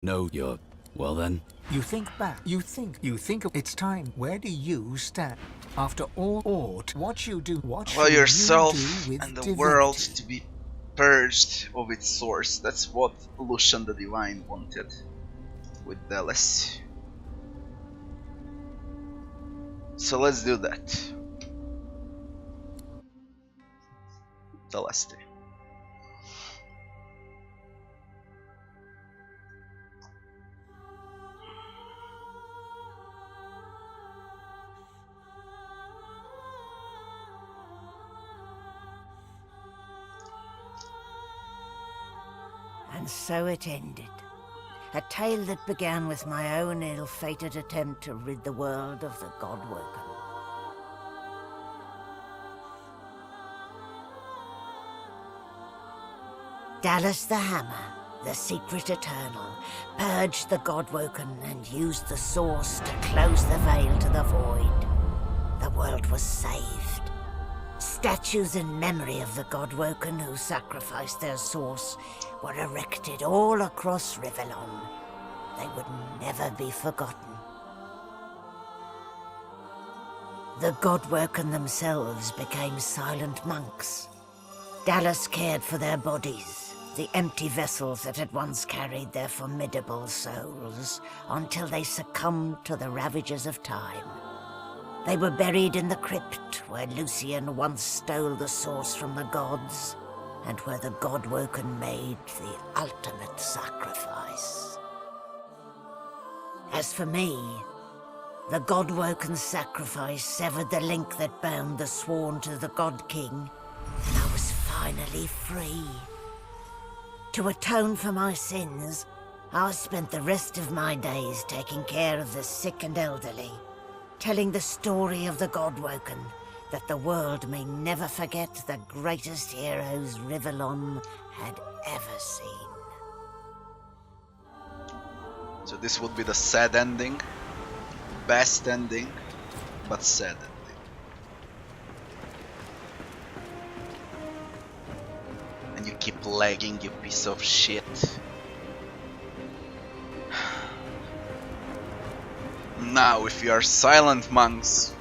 No, you're... Well then. You think back. You think it's time. Where do you stand? After all, what you do, Allow yourself with and the divinity? world to be purged of its source. That's what Lucian the Divine wanted with Dallas. So let's do that. Celeste. And so it ended. A tale that began with my own ill-fated attempt to rid the world of the Godwoken. Dallas the Hammer, the secret eternal, purged the Godwoken and used the source to close the veil to the void. The world was saved. Statues in memory of the Godwoken who sacrificed their source were erected all across Rivellon. They would never be forgotten. The Godwoken themselves became silent monks. Dallas cared for their bodies, the empty vessels that had once carried their formidable souls, until they succumbed to the ravages of time. They were buried in the crypt where Lucian once stole the source from the gods, and where the Godwoken made the ultimate sacrifice. As for me, the Godwoken sacrifice severed the link that bound the Sworn to the God King, and I was finally free. To atone for my sins, I spent the rest of my days taking care of the sick and elderly, telling the story of the Godwoken, that the world may never forget the greatest heroes Rivellon had ever seen. So this would be the sad ending. Best ending, but sad ending. And you keep lagging, you piece of shit. Now, if you are silent monks,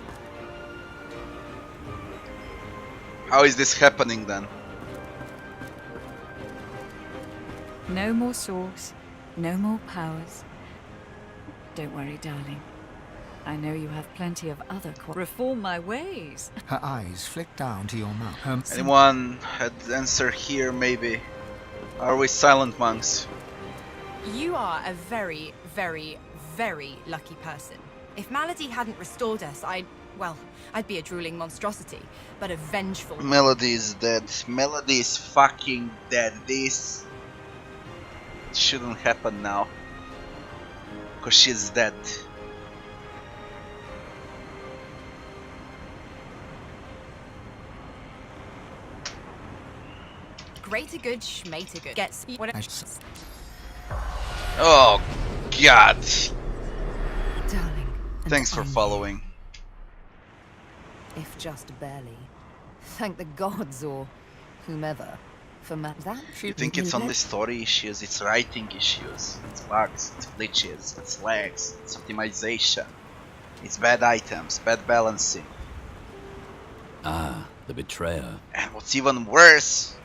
how is this happening then? No more source, no more powers. Don't worry, darling. I know you have plenty of other reform my ways. Her eyes flick down to your mouth. Anyone had answer here, maybe? Are we silent monks? You are a very, very, very lucky person. If Malady hadn't restored us, I'd be a drooling monstrosity, but a vengeful... Melody is dead. Melody is fucking dead. This shouldn't happen now. Because she's dead. Greater good, schmater good. Gets what Oh, God. Darling. Thanks for following. If just barely. Thank the gods or whomever for that. You think it's only story issues, it's writing issues, it's bugs, it's glitches, it's lags, it's optimization, it's bad items, bad balancing. Ah, the betrayer. And what's even worse,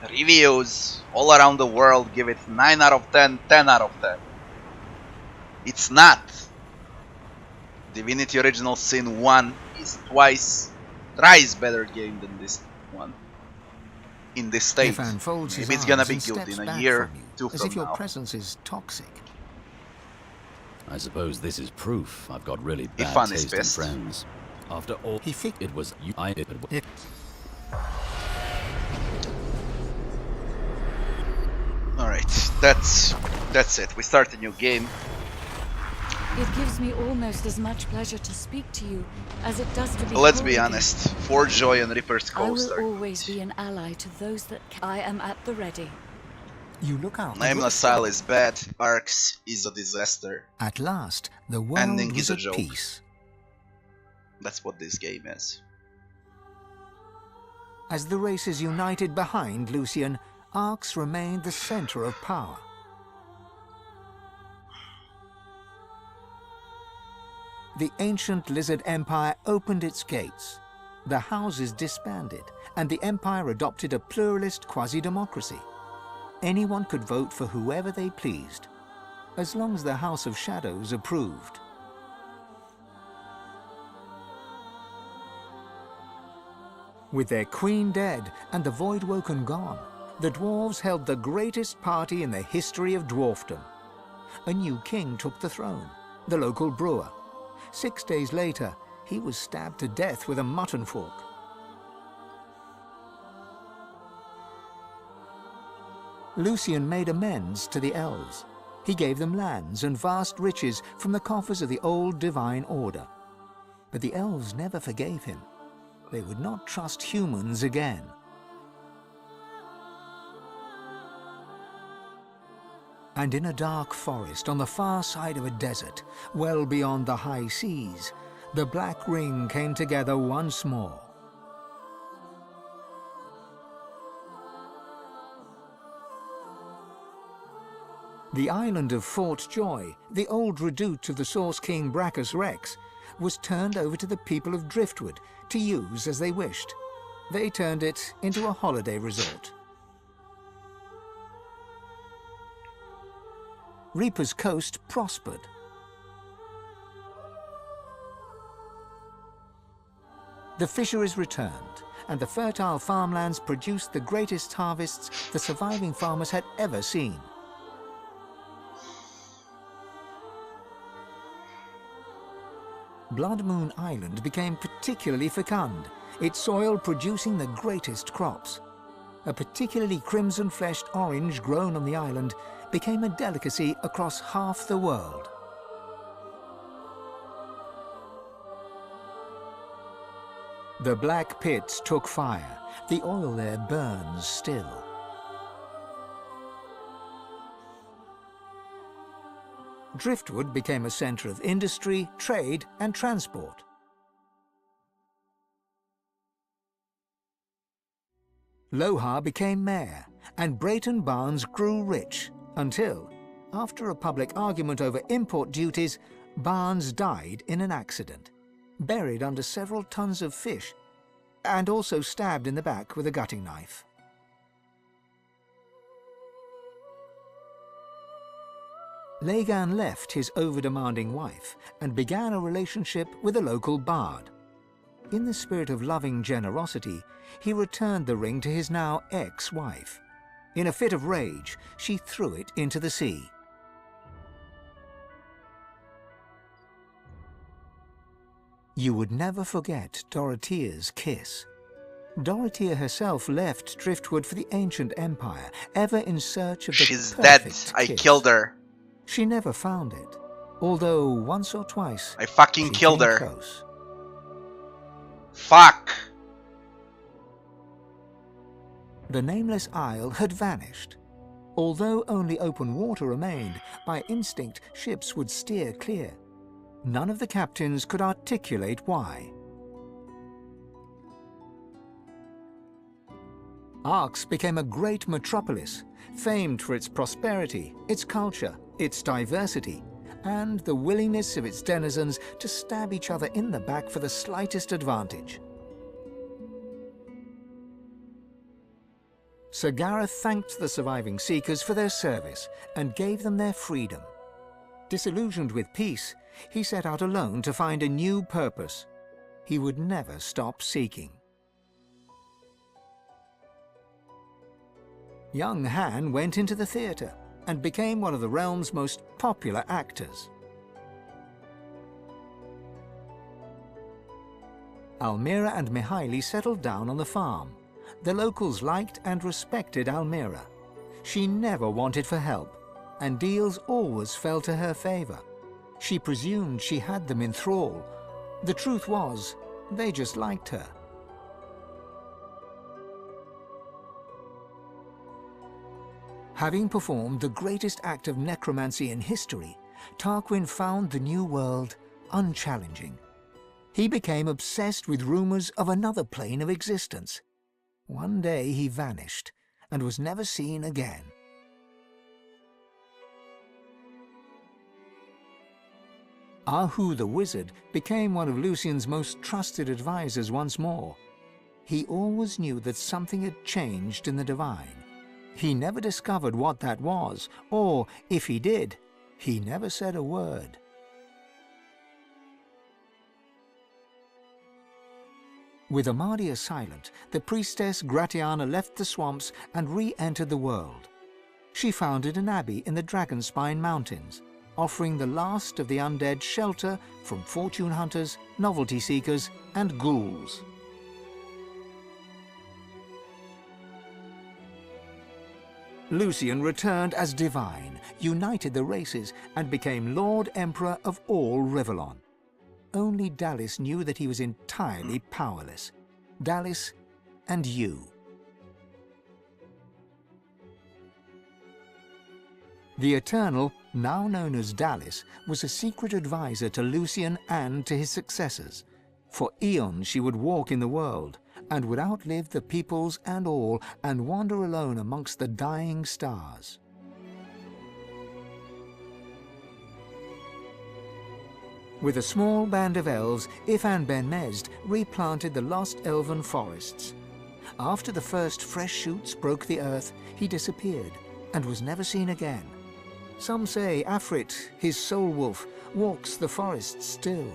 reviews all around the world give it 9 out of 10, 10 out of 10. It's not. Divinity Original Sin 1 is thrice better game than this one. In this state. Maybe it's gonna be good in a year, two as from if your now. presence is toxic. I suppose this is proof I've got really bad fun is taste in best. friends. After all, it was you. Alright, that's it. We start a new game. It gives me almost as much pleasure to speak to you as it does to be. Let's be honest. Forge Joy and Reaper's I Coast will are always be an ally to those that I am at the ready. You look out. Nameless Isle is bad, Arcs is a disaster. At last, the world Ending was is a at joke. peace. That's what this game is. As the races united behind Lucian, Arx remained the center of power. the ancient lizard empire opened its gates. The houses disbanded, and the empire adopted a pluralist quasi-democracy. Anyone could vote for whoever they pleased, as long as the House of Shadows approved. With their queen dead and the Voidwoken gone, the dwarves held the greatest party in the history of dwarfdom. A new king took the throne, the local brewer. 6 days later, he was stabbed to death with a mutton fork. Lucian made amends to the elves. He gave them lands and vast riches from the coffers of the old divine order. But the elves never forgave him. They would not trust humans again. And in a dark forest on the far side of a desert, well beyond the high seas, the Black Ring came together once more. The island of Fort Joy, the old redoubt of the Source King Brachus Rex, was turned over to the people of Driftwood to use as they wished. They turned it into a holiday resort. Reaper's Coast prospered. The fisheries returned, and the fertile farmlands produced the greatest harvests the surviving farmers had ever seen. Blood Moon Island became particularly fecund, its soil producing the greatest crops. A particularly crimson-fleshed orange grown on the island became a delicacy across half the world. The Black Pit took fire. The oil there burns still. Driftwood became a centre of industry, trade and transport. Lohar became mayor, and Brayton Barnes grew rich until, after a public argument over import duties, Barnes died in an accident, buried under several tons of fish, and also stabbed in the back with a gutting knife. Lagan left his over-demanding wife and began a relationship with a local bard. In the spirit of loving generosity, he returned the ring to his now ex-wife. In a fit of rage, she threw it into the sea. You would never forget Dorothea's kiss. Dorothea herself left Driftwood for the ancient empire, ever in search of the She's dead. perfect I kiss. killed her. She never found it, although once or twice I fucking she killed came her. close. Fuck. The nameless isle had vanished. Although only open water remained, by instinct ships would steer clear. None of the captains could articulate why. Arx became a great metropolis, famed for its prosperity, its culture, its diversity, and the willingness of its denizens to stab each other in the back for the slightest advantage. Sir Gareth thanked the surviving Seekers for their service and gave them their freedom. Disillusioned with peace, he set out alone to find a new purpose. He would never stop seeking. Young Han went into the theatre and became one of the realm's most popular actors. Almira and Mihaly settled down on the farm. The locals liked and respected Almira. She never wanted for help, and deals always fell to her favor. She presumed she had them in thrall. The truth was, they just liked her. Having performed the greatest act of necromancy in history, Tarquin found the new world unchallenging. He became obsessed with rumors of another plane of existence. One day he vanished and was never seen again. 。Ahu the wizard became one of Lucien's most trusted advisors once more. He always knew that something had changed in the divine. He never discovered what that was, or, if he did, he never said a word. With Amadia silent, the priestess Gratiana left the swamps and re-entered the world. She founded an abbey in the Dragonspine Mountains, offering the last of the undead shelter from fortune hunters, novelty seekers, and ghouls. Lucien returned as divine, united the races, and became Lord Emperor of all Rivellon. Only Dallis knew that he was entirely powerless. Dallis and you. The Eternal, now known as Dallis, was a secret advisor to Lucien and to his successors. For eons she would walk in the world, and would outlive the peoples and all, and wander alone amongst the dying stars. With a small band of elves, Ifan ben Mesd replanted the lost elven forests. After the first fresh shoots broke the earth, he disappeared, and was never seen again. Some say Afrit, his soul wolf, walks the forests still.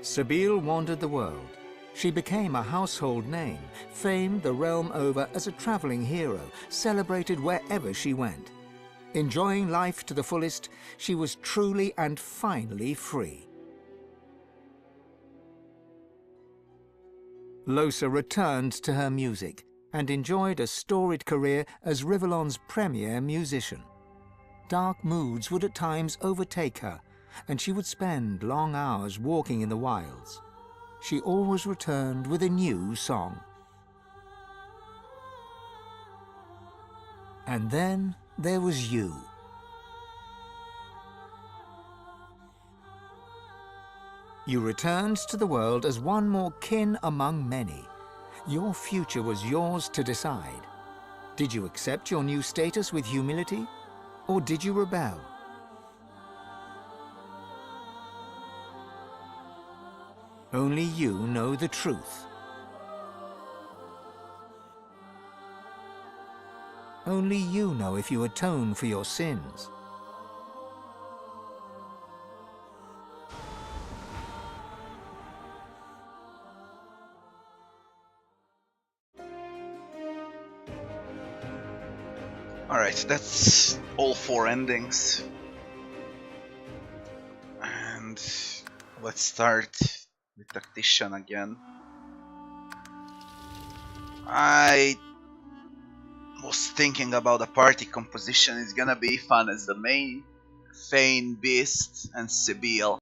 Sabine wandered the world. She became a household name, famed the realm over as a traveling hero, celebrated wherever she went. Enjoying life to the fullest, she was truly and finally free. Lohse returned to her music and enjoyed a storied career as Rivellon's premier musician. Dark moods would at times overtake her, and she would spend long hours walking in the wilds. She always returned with a new song. And then there was you. You returned to the world as one more kin among many. Your future was yours to decide. Did you accept your new status with humility, or did you rebel? Only you know the truth. Only you know if you atone for your sins. Alright, that's all 4 endings. And let's start with Tactician again. I was thinking about the party composition. It's gonna be fun as the main, Fane, Beast, and Sibyl.